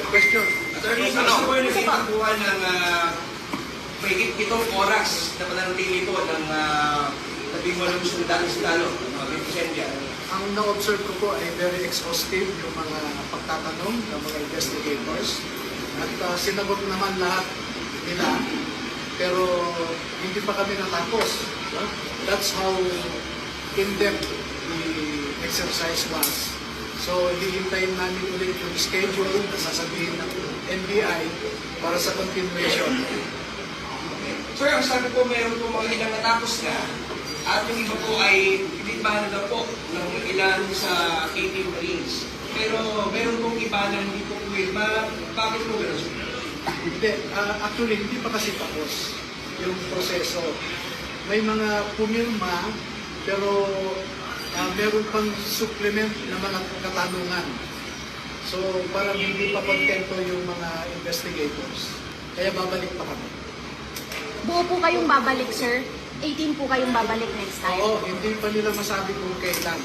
Question. Attorney, gusto ko yung naging takbuhan ng mahigit 7 oras na pananatili po ng 18 sundalo, mga Vicente. Ang na-observe ko po ay very exhaustive yung mga pagtatanong ng mga investigators. At sinagot naman lahat nila. Pero hindi pa kami natapos. That's how in-depth the exercise was. So, hihintayin namin ulit yung schedule na sasabihin ng NBI para sa continuation. Sir, ang sabi po, meron po mga ilang natapos na at yung iba po ay pinitbahan na po ng ilan sa 18 Marines. Pero meron pong iba na hindi po pumirma. Bakit po gano'n? Hindi, actually, hindi pa kasi tapos yung proseso. May mga pumirma, pero meron pang supplement na mga katanungan. So, parang hindi pa kontento yung mga investigators. Kaya babalik pa kami. Buo po kayong babalik, sir? 18 po kayong babalik next time? Oo, hindi pa nila masabi kung kailan.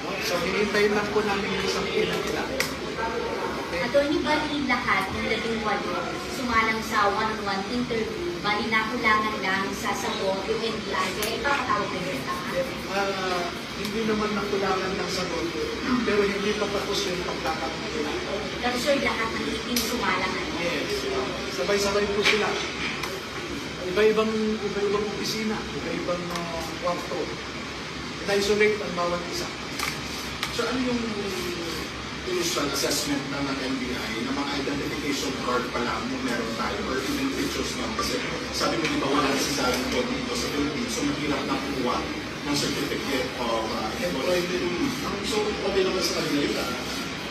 No? So, hinintayin lang po namin yung isang pila nila. Okay? Attorney, bali lahat ng 18 sumalang sa one-on-one interview, bali nakulangan lang sa sagot yung NBI, kaya ipapatawag na rin Hindi naman nakulangan ng sagot, pero hindi pa tapos yung pagtatanong nila. Pero sir, lahat ng 18 sumalang ano? Yes. Sabay-sabay po sila. Iba-ibang opisina, iba-ibang kwarto. Na-isolate ang bawat isa. So ano yung initial assessment na ng NBI na mga identification card pa lang kung meron tayo or even pictures na? Kasi sabi mo di ba wala na si Sarah po dito sa Philippines, so mahirap na kumuha ng certificate of employment. So okay naman sa kanila yun.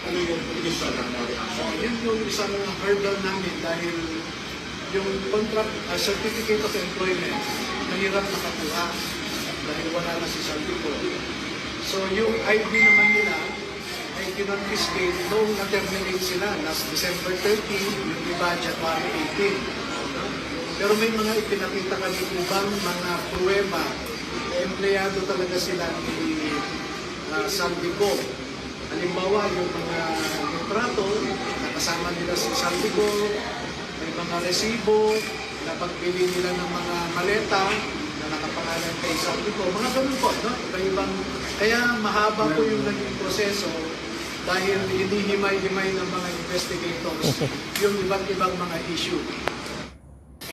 Ano yung initial na reaction? Yun yung isang hurdle namin dahil yung contract, certificate of employment, mahirap nakakuha dahil wala na si Saldico. So yung ID naman nila ay kinonfiscate noong na-terminate sila last December 30, yung iba January 18. Pero may mga ipinakita kami ibang mga pruweba na empleyado talaga sila ni Saldico. Halimbawa, yung mga litrato, nakasama nila si Saldico, may mga resibo na pagbili nila ng mga maleta na nakapangalan kay Saldico. Mga ganun po, no? Iba-ibang, kaya mahaba po yung naging proseso dahil hinihimay-himay ng mga investigators yung iba't ibang mga issue.